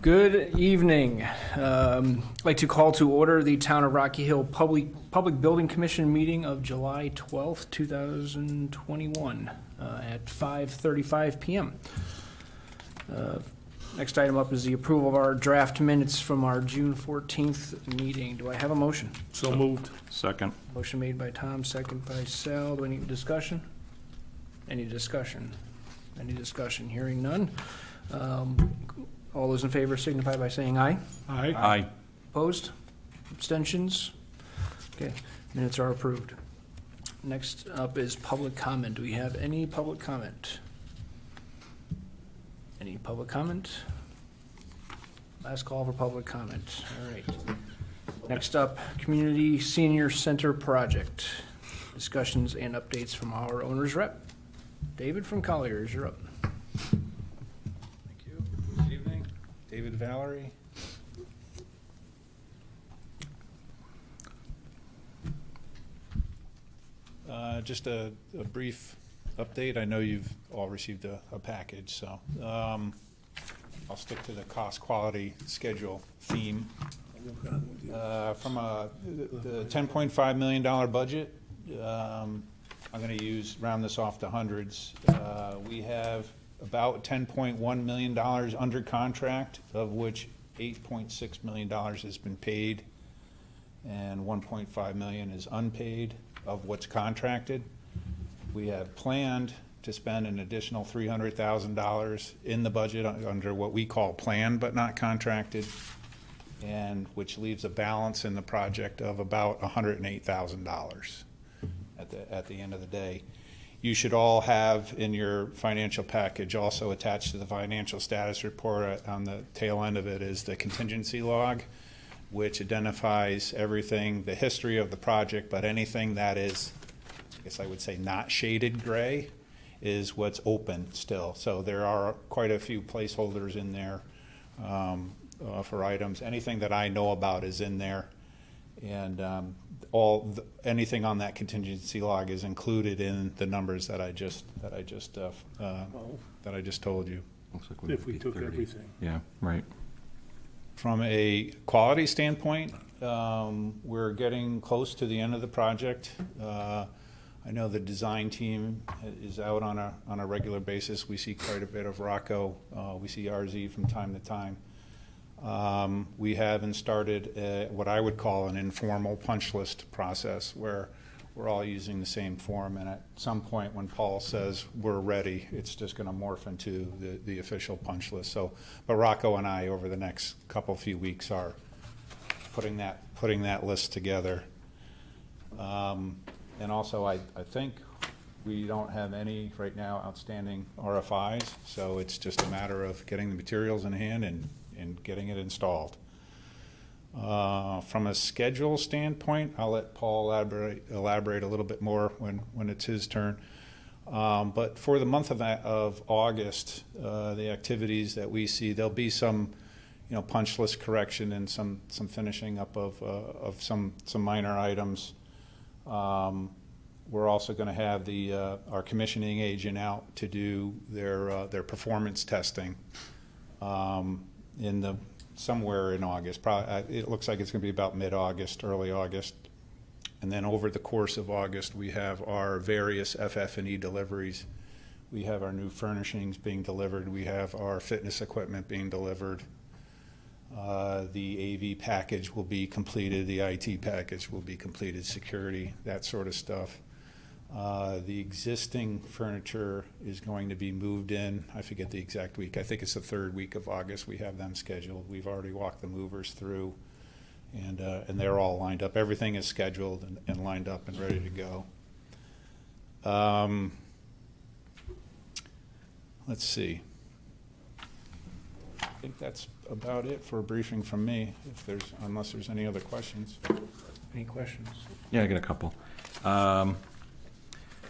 Good evening. I'd like to call to order the Town of Rocky Hill Public Building Commission meeting of July 12th, 2021 at 5:35 p.m. Next item up is the approval of our draft minutes from our June 14th meeting. Do I have a motion? So moved. Second. Motion made by Tom, second by Sal. Do we need discussion? Any discussion? Any discussion? Hearing none. All those in favor signify by saying aye. Aye. Aye. Opposed? Abstentions? Okay, minutes are approved. Next up is public comment. Do we have any public comment? Any public comment? Last call for public comment. All right. Next up, Community Senior Center Project. Discussions and updates from our owner's rep. David from Colliers, you're up. Thank you. Good evening. David Valerie. Just a brief update. I know you've all received a package, so I'll stick to the cost quality schedule theme. From the $10.5 million budget, I'm going to round this off to hundreds. We have about $10.1 million under contract, of which $8.6 million has been paid, and $1.5 million is unpaid of what's contracted. We have planned to spend an additional $300,000 in the budget under what we call planned but not contracted, and which leaves a balance in the project of about $108,000 at the end of the day. You should all have in your financial package, also attached to the financial status report on the tail end of it, is the contingency log, which identifies everything, the history of the project, but anything that is, I guess I would say, not shaded gray is what's open still. So there are quite a few placeholders in there for items. Anything that I know about is in there, and anything on that contingency log is included in the numbers that I just told you. Looks like If we took everything. Yeah, right. From a quality standpoint, we're getting close to the end of the project. I know the design team is out on a regular basis. We see quite a bit of Rocco. We see RZ from time to time. We haven't started what I would call an informal punch list process, where we're all using the same form, and at some point when Paul says we're ready, it's just going to morph into the official punch list. So, but Rocco and I, over the next few weeks, are putting that list together. And also, I think we don't have any right now outstanding RFIs, so it's just a matter of getting the materials in hand and getting it installed. From a schedule standpoint, I'll let Paul elaborate a little bit more when it's his turn. But for the month of August, the activities that we see, there'll be some, punch list correction and some finishing up of some minor items. We're also going to have our commissioning agent out to do their performance testing somewhere in August. Probably, it looks like it's going to be about mid-August, early August. And then over the course of August, we have our various FF&E deliveries. We have our new furnishings being delivered. We have our fitness equipment being delivered. The AV package will be completed. The IT package will be completed. Security, that sort of stuff. The existing furniture is going to be moved in. I forget the exact week. I think it's the third week of August. We have them scheduled. We've already walked the movers through, and they're all lined up. Everything is scheduled and lined up and ready to go. Let's see. I think that's about it for a briefing from me, unless there's any other questions. Any questions? Yeah, I got a couple.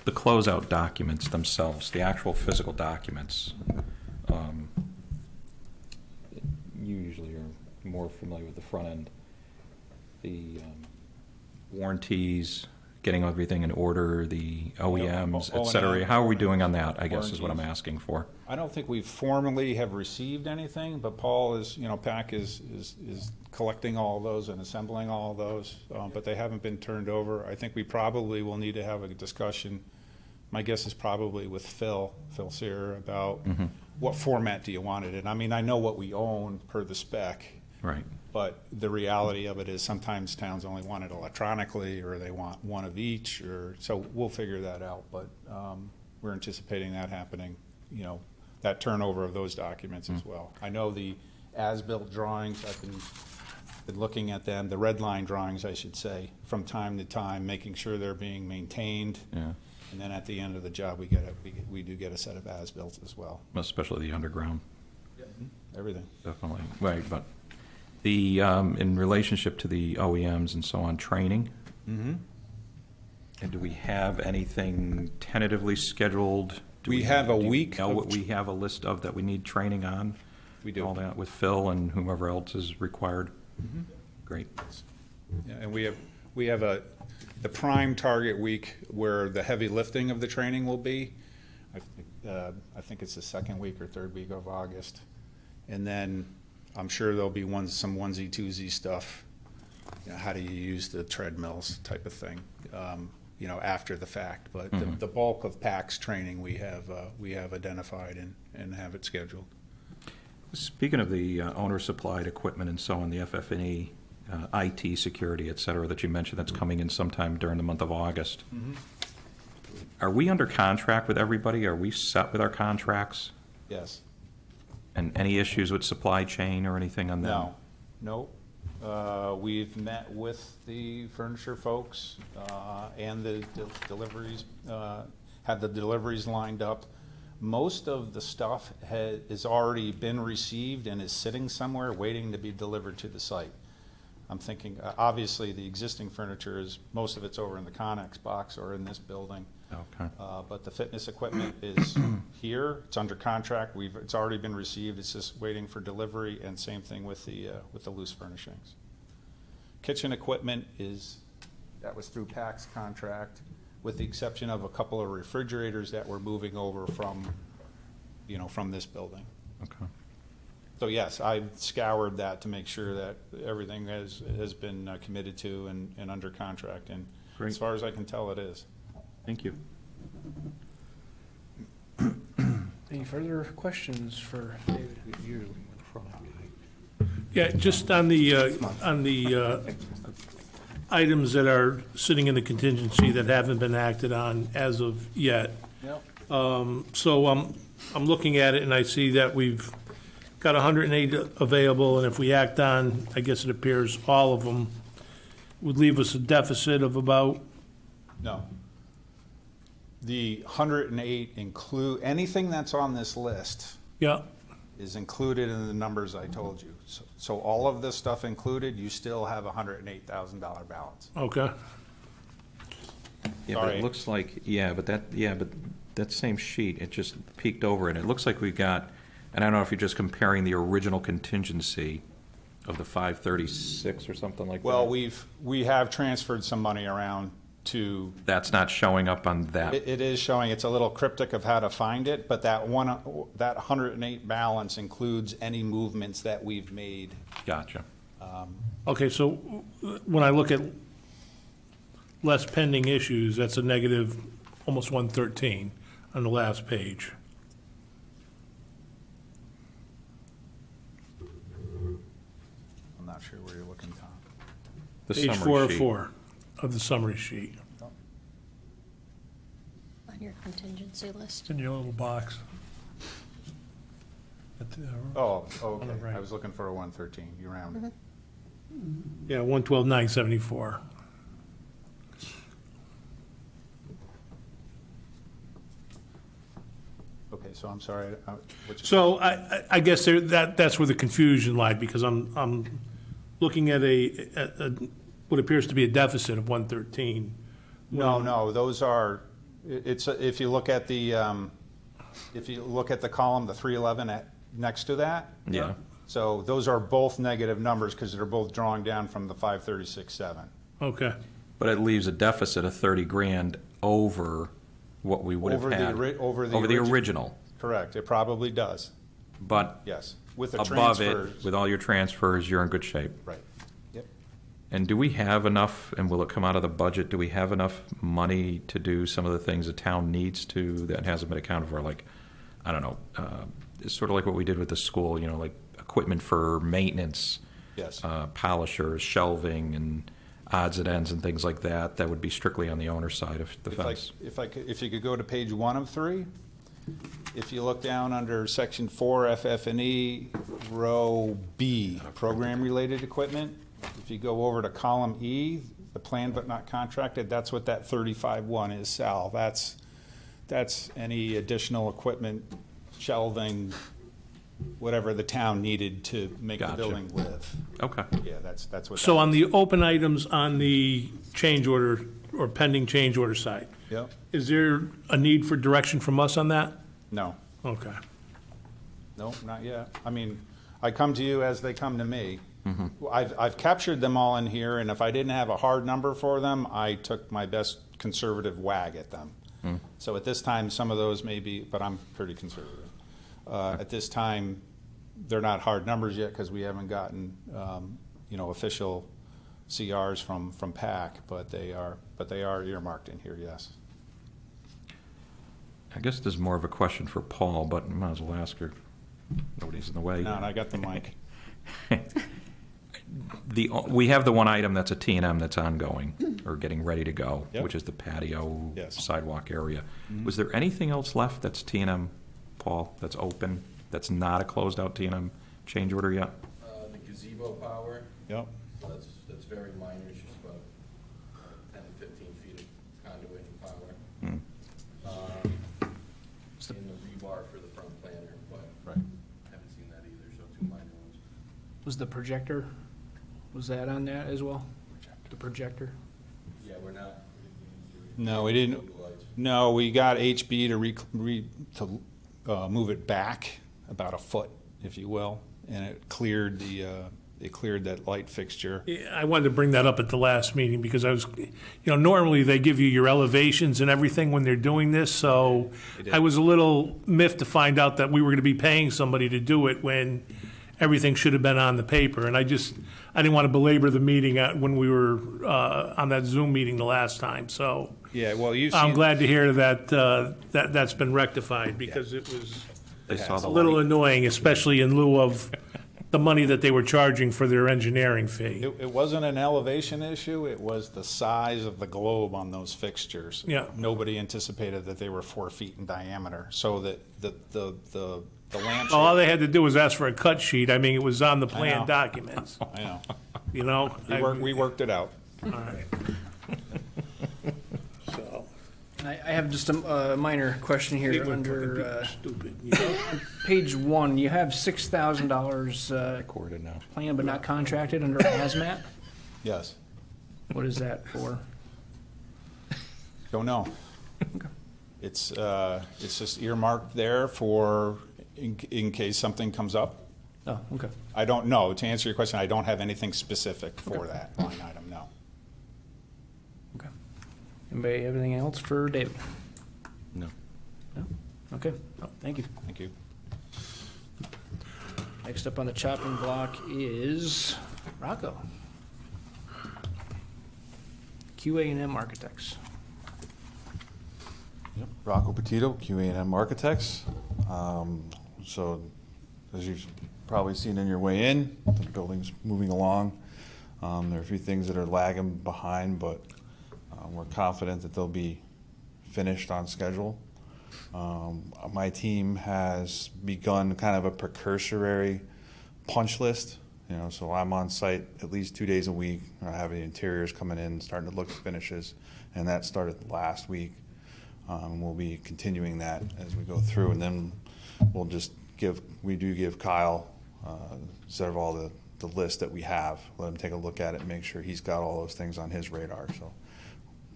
The closeout documents themselves, the actual physical documents, you usually are more familiar with the front end. The warranties, getting everything in order, the OEMs, et O&M, cetera? How are we doing on that, I guess, is what I'm warranties. asking for. I don't think we formally have received anything, but Paul is, PAC is collecting all of those and assembling all of those, but they haven't been turned over. I think we probably will need to have a discussion, my guess is probably with Phil Sear, about what format do you want it in? I mean, I know what we own per the spec, Right. but the reality of it is sometimes towns only want it electronically, or they want one of each, so we'll figure that out, but we're anticipating that happening, that turnover of those documents as well. I know the as-built drawings, I've been looking at them, the red line drawings, I should say, from time to time, making sure they're being maintained. Yeah, And then at the end of the job, we do get a set of as-built as well. especially the underground, Everything. definitely. Right, but the, in relationship to the OEMs and so on, training, Mm-hmm. and do we have anything tentatively scheduled? Do We have a do you week know of what we have a list of that we need training on? We do. All that with Phil and whomever else is required? Great. Yeah, and we have the prime target week where the heavy lifting of the training will be. I think it's the second week or third week of August. And then I'm sure there'll be some onesie twosie stuff. How do you use the treadmills type of thing, after the fact. But the bulk of PAC's training we have identified and have it scheduled. Speaking of the owner-supplied equipment and so on, the FF&E, IT security, et cetera, that you mentioned, that's coming in sometime during the month of August. Are we under contract with everybody? Are we set with our contracts? Yes. And any issues with supply chain or anything on that? No. We've met with the furniture folks and the deliveries, have the deliveries lined up. Most of the stuff has already been received and is sitting somewhere waiting to be delivered to the site. I'm thinking, obviously, the existing furniture most of it's over in the Connex box or in this building. Okay. But the fitness equipment is here. It's under contract. It's already been received. It's just waiting for delivery, and same thing with the loose furnishings. Kitchen equipment that was through PAC's contract, with the exception of a couple of refrigerators that we're moving over from this building. Okay. So yes, I've scoured that to make sure that everything has been committed to and under contract, and Great. as far as I can tell, it is. Thank you. Any further questions for David? Yeah, just on the items that are sitting in the contingency that haven't been acted on as of yet. Yep. So I'm looking at it and I see that we've got 108 available, and if we act on, I guess it appears, all of them, would leave us a deficit of about, No. The 108 include, anything that's on this list yeah, is included in the numbers I told you. So all of this stuff included, you still have a $108,000 balance. okay. Yeah, but Sorry. it looks like, but that same sheet, it just peeked over it. It looks like we got, and I don't know if you're just comparing the original contingency of the 536 or something like that. Well, we have transferred some money around to, That's not showing up on that. it is showing, it's a little cryptic of how to find it, but that 108 balance includes any movements that we've made. Gotcha. Okay, so when I look at less pending issues, that's a negative almost 113 on the last page. I'm not sure where you're looking, Tom. The Page summary 4 of sheet. 4 of the summary sheet. On your contingency list. In your little box. Oh, On okay. the right. I was looking for a 113. You rounded. Yeah, 112,974. Okay, so I'm sorry. Which, So I guess that's where the confusion lied, because I'm looking at what appears to be a deficit of 113. no, those are, if you look at the column, the 311 next to that. Yeah. So those are both negative numbers because they're both drawing down from the 536.7. Okay, But it leaves a deficit of 30 grand over what we would have Over the had. over the original. Correct, it probably does, But yes. With the above transfers. it, with all your transfers, you're in good shape. Right, yep. And do we have enough, and will it come out of the budget, do we have enough money to do some of the things the town needs to that hasn't been accounted for? Like, I don't know, it's sort of like what we did with the school, you know, like equipment for maintenance, Yes. polishers, shelving, and odds and ends and things like that. That would be strictly on the owner's side of the fence. If you could go to page 1 of 3, if you look down under section 4, FF&E, row B, program-related equipment, if you go over to column E, the planned but not contracted, that's what that 35-1 is, Sal. That's any additional equipment, shelving, whatever the town needed to make the Gotcha. building live. Okay. Yeah, that's what. So that on is. the open items on the change order or pending change order side, Yep, is there a need for direction from us on that? no. Okay. No, not yet. I mean, I come to you as they come to me. I've captured them all in here, and if I didn't have a hard number for them, I took my best conservative wag at them. So at this time, some of those may be, but I'm pretty conservative. At this time, they're not hard numbers yet because we haven't gotten, official CRs from PAC, but they are earmarked in here, yes. I guess this is more of a question for Paul, but I might as well ask her. Nobody's in the way. Now, and I got the mic. We have the one item that's a T&M that's ongoing, or getting ready to go, Yep. which is the patio Yes. sidewalk area. Was there anything else left that's T&M, Paul, that's open, that's not a closed-out T&M change order yet? The gazebo power, Yep. that's very minor, it's just about 10 to 15 feet of conduit and power. Hmm. And the rebar for the front planter, but Right. haven't seen that either, so 2 minor ones. Was the projector, was that on that as well? The projector? Yeah, we're not. No, we didn't. Lights. No, we got HB to move it back about a foot, if you will, and it cleared that light fixture. Yeah, I wanted to bring that up at the last meeting because I was, normally they give you your elevations and everything when they're doing this, so They did. I was a little miffed to find out that we were going to be paying somebody to do it when everything should have been on the paper, and I didn't want to belabor the meeting when we were on that Zoom meeting the last time, so Yeah, well, you've I'm seen. glad to hear that that's been rectified because it was They saw the a little light. annoying, especially in lieu of the money that they were charging for their engineering fee. It wasn't an elevation issue, it was the size of the globe on those fixtures. Yeah. Nobody anticipated that they were 4 feet in diameter, so that the lamp. All they had to do was ask for a cut sheet. I mean, it was on the know. plan documents, I know, you know? we worked it out. All right. So. I have just a minor question here People are under, fucking stupid, you know? page 1, you have $6,000, Recorded now. planned but not contracted under hazmat. Yes, What is that for? don't know. It's just earmarked there for, in case something comes up. Oh, okay. I don't know. To answer your question, I don't have anything specific for that line item, no. Okay. Anybody have anything else for David? No. No? Okay, thank you. Thank you. Next up on the chopping block is Rocco. QA&M Architects. Yep, Rocco Petito, QA&M Architects. So, as you've probably seen in your way in, the building's moving along. There are a few things that are lagging behind, but we're confident that they'll be finished on schedule. My team has begun kind of a precursory punch list. So I'm on site at least 2 days a week. I have the interiors coming in, starting to look at finishes, and that started last week. We'll be continuing that as we go through, and then we'll just give Kyle set of all the list that we have. Let him take a look at it, make sure he's got all those things on his radar. So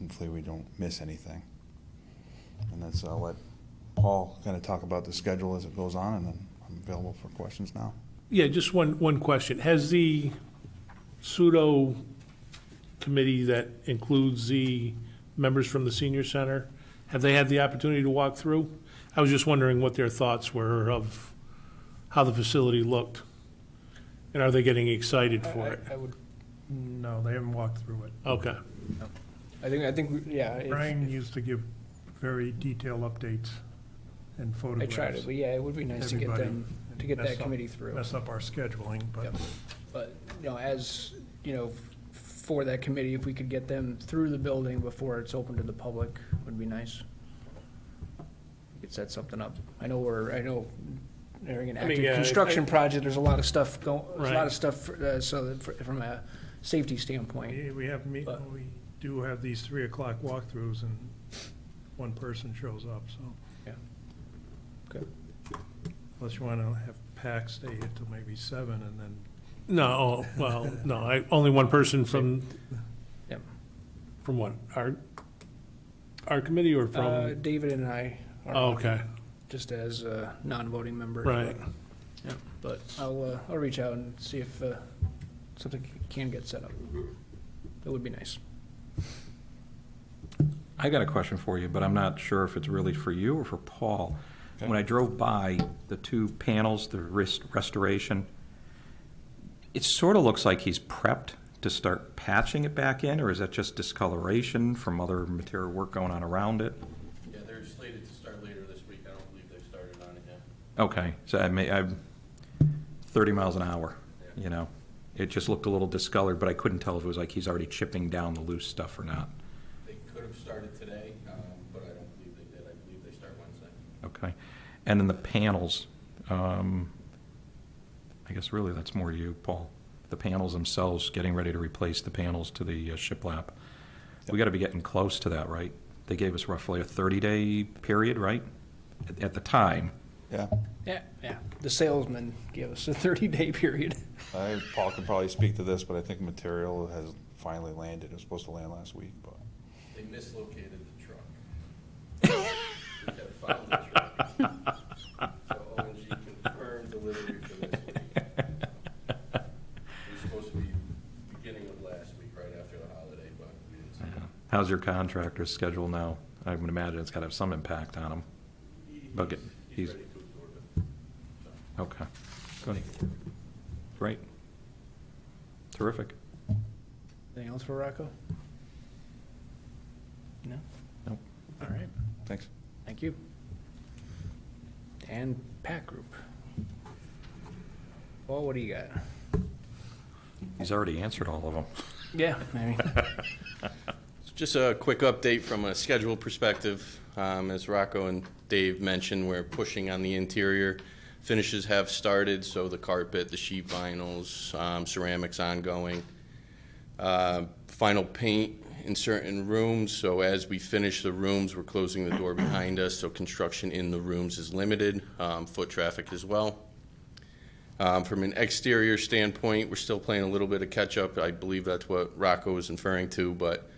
hopefully we don't miss anything. And that's I'll let Paul kind of talk about the schedule as it goes on, and then I'm available for questions now. Yeah, just one question. Has the pseudo committee that includes the members from the senior center, have they had the opportunity to walk through? I was just wondering what their thoughts were of how the facility looked. And are they getting excited for it? I would, No, they haven't walked through it. Okay. I think, yeah. Brian used to give very detailed updates and I photographs. tried it, but yeah, it would be nice to get Everybody them, to get mess that up- committee through. Mess up our scheduling, but Yep. But, as, for that committee, if we could get them through the building before it's open to the public, would be nice. We could set something up. I know during an I mean, active yeah, construction project, there's a lot of stuff there's a lot Right. of stuff, so that from a safety standpoint. we we do have these 3 o'clock walkthroughs and one person shows up, so Yeah. Good. unless you want to have PAC stay here till maybe 7 and then, No, well, no, only one person from, Yep. from what? Our committee or from? David and I are Oh, okay, just as non-voting members. right. Yeah, but I'll reach out and see if something can get set up. That would be nice. I got a question for you, but I'm not sure if it's really for you or for Paul. Okay. When I drove by the 2 panels, the restoration, it sort of looks like he's prepped to start patching it back in, or is that just discoloration from other material work going on around it? Yeah, they're slated to start later this week. I don't believe they've started on it yet. Okay, so I'm 30 miles an hour, Yeah. you know? It just looked a little discolored, but I couldn't tell if it was like he's already chipping down the loose stuff or not. They could have started today, but I don't believe they did. I believe they start Wednesday. Okay. And then the panels, I guess really that's more you, Paul. The panels themselves, getting ready to replace the panels to the shiplap. We got to be getting close to that, right? They gave us roughly a 30-day period, right? At the time. Yeah. Yeah. The salesman gave us a 30-day period. Paul can probably speak to this, but I think material has finally landed. It was supposed to land last week, but They mislocated the truck. We have found the truck. So ONG confirmed delivery for this week. It was supposed to be beginning of last week, right after the holiday, but we didn't see it. How's your contractor's schedule now? I would imagine it's got to have some impact on him. But He's ready to absorb it. So, Okay, good. Great. Terrific. Anything else for Rocco? No? Nope. All right. thanks. Thank you. And PAC Group. Well, what do you got? He's already answered all of them. Yeah, maybe. Just a quick update from a schedule perspective. As Rocco and Dave mentioned, we're pushing on the interior. Finishes have started, so the carpet, the sheet vinyls, ceramics ongoing. Final paint in certain rooms, so as we finish the rooms, we're closing the door behind us, so construction in the rooms is limited, foot traffic as well. From an exterior standpoint, we're still playing a little bit of catch-up. I believe that's what Rocco was inferring to, but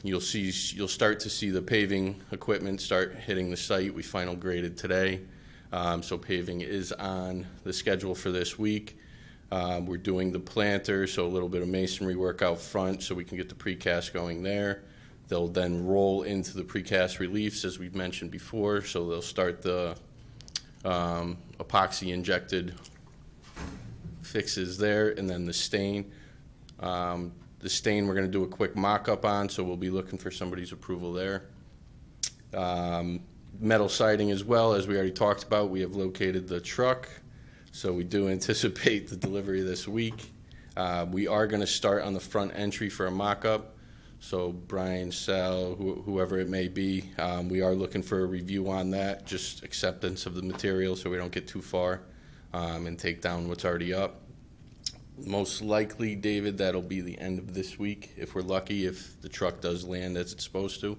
you'll start to see the paving equipment start hitting the site. We final graded today, so paving is on the schedule for this week. We're doing the planter, so a little bit of masonry work out front so we can get the precast going there. They'll then roll into the precast reliefs, as we've mentioned before, so they'll start the epoxy injected fixes there, and then the stain. The stain we're going to do a quick mock-up on, so we'll be looking for somebody's approval there. Metal siding as well, as we already talked about, we have located the truck, so we do anticipate the delivery this week. We are going to start on the front entry for a mock-up, so Brian, Sal, whoever it may be, we are looking for a review on that, just acceptance of the material so we don't get too far and take down what's already up. Most likely, David, that'll be the end of this week, if we're lucky, if the truck does land as it's supposed to.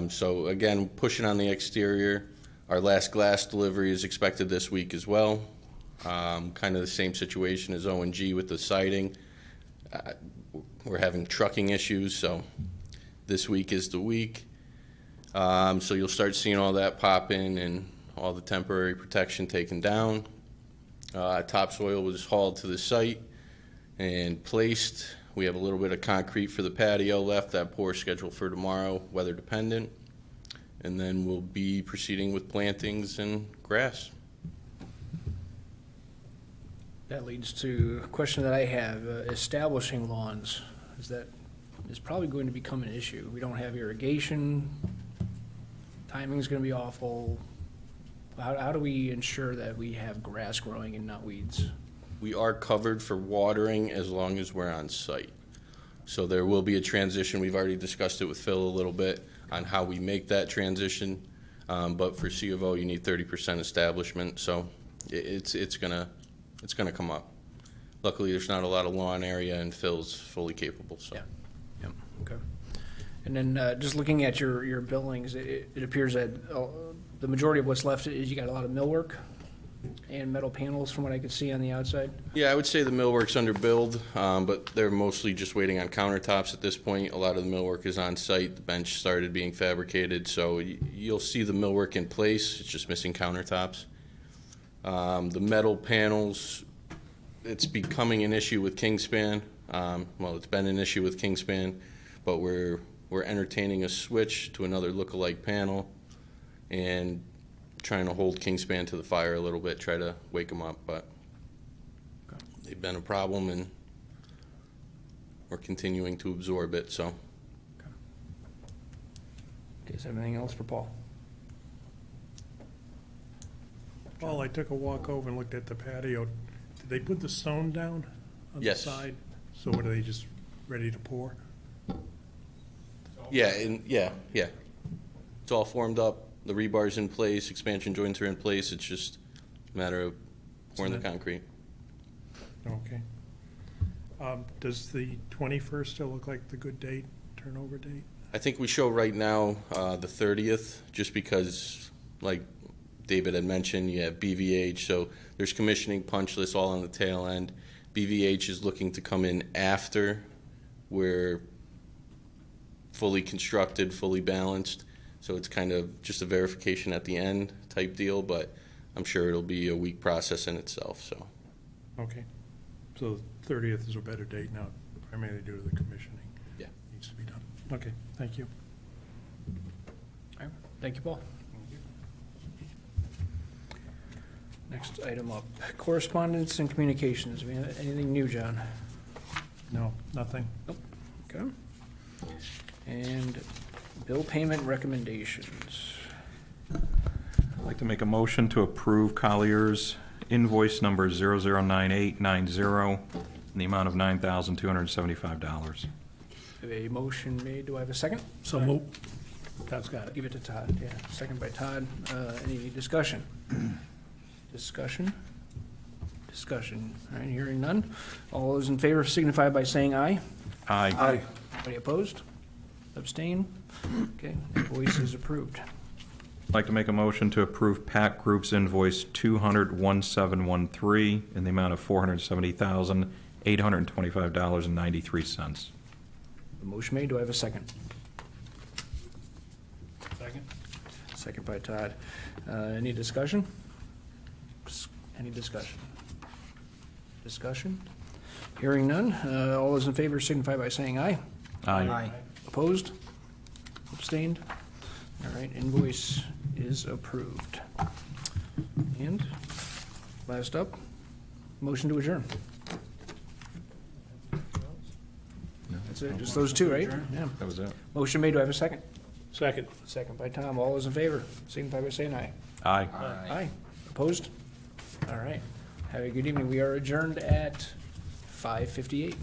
So again, pushing on the exterior. Our last glass delivery is expected this week as well. Kind of the same situation as O&G with the siding. We're having trucking issues, so this week is the week. So you'll start seeing all that pop in and all the temporary protection taken down. Topsoil was hauled to the site and placed. We have a little bit of concrete for the patio left, that pour scheduled for tomorrow, weather dependent. And then we'll be proceeding with plantings and grass. That leads to a question that I have. Establishing lawns, is probably going to become an issue. We don't have irrigation, timing's gonna be awful. How do we ensure that we have grass growing and not weeds? We are covered for watering as long as we're on site. So there will be a transition. We've already discussed it with Phil a little bit on how we make that transition. But for C of O, you need 30% establishment, so it's gonna come up. Luckily, there's not a lot of lawn area and Phil's fully capable, so. Yeah. Yep, okay. And then, just looking at your buildings, it appears that the majority of what's left is you got a lot of millwork and metal panels from what I could see on the outside. Yeah, I would say the millwork's under build, but they're mostly just waiting on countertops at this point. A lot of the millwork is on site. The bench started being fabricated, so you'll see the millwork in place. It's just missing countertops. The metal panels, it's becoming an issue with Kingspan. Well, it's been an issue with Kingspan, but we're entertaining a switch to another look-alike panel and trying to hold Kingspan to the fire a little bit, try to wake them up, but they've been a problem and we're continuing to absorb it, so. Okay, is there anything else for Paul? Paul, I took a walk over and looked at the patio. Did they put the stone down on the Yes. side? So what, are they just ready to pour? Yeah, yeah. It's all formed up, the rebar's in place, expansion joints are in place, it's just a matter of pouring the concrete. Okay. Does the 21st still look like the good date, turnover date? I think we show right now the 30th, just because, like David had mentioned, you have BVH, so there's commissioning punch lists all on the tail end. BVH is looking to come in after we're fully constructed, fully balanced, so it's kind of just a verification at the end type deal, but I'm sure it'll be a week process in itself, so. Okay. So the 30th is a better date now, primarily due to the commissioning. Yeah. Needs to be done. Okay, thank you. All right, thank you, Paul. Next item up, correspondence and communications. We have anything new, John? No, nothing. Okay. And bill payment recommendations. I'd like to make a motion to approve Collier's invoice number 009890 in the amount of $9,275. A motion made, do I have a second? So move. That's got it. Give it to Todd, yeah, second by Todd. Any discussion? Discussion? Discussion. All right, hearing none. All those in favor signify by saying aye. Aye. Anybody opposed? Abstain? Okay, invoice is approved. I'd like to make a motion to approve Pack Group's invoice 2001713 in the amount of $470,825.93. The motion made, do I have a second? Second? Second by Todd. Any discussion? Any discussion? Discussion? Hearing none. All those in favor signify by saying aye. Aye. Opposed? Abstained? All right, invoice is approved. And last up, motion to adjourn. That's it, just those two, right? Yeah. That was it. Motion made, do I have a second? Second. Second by Tom. All those in favor signify by saying aye. Aye. Aye. Opposed? All right. Have a good evening. We are adjourned at 5:58.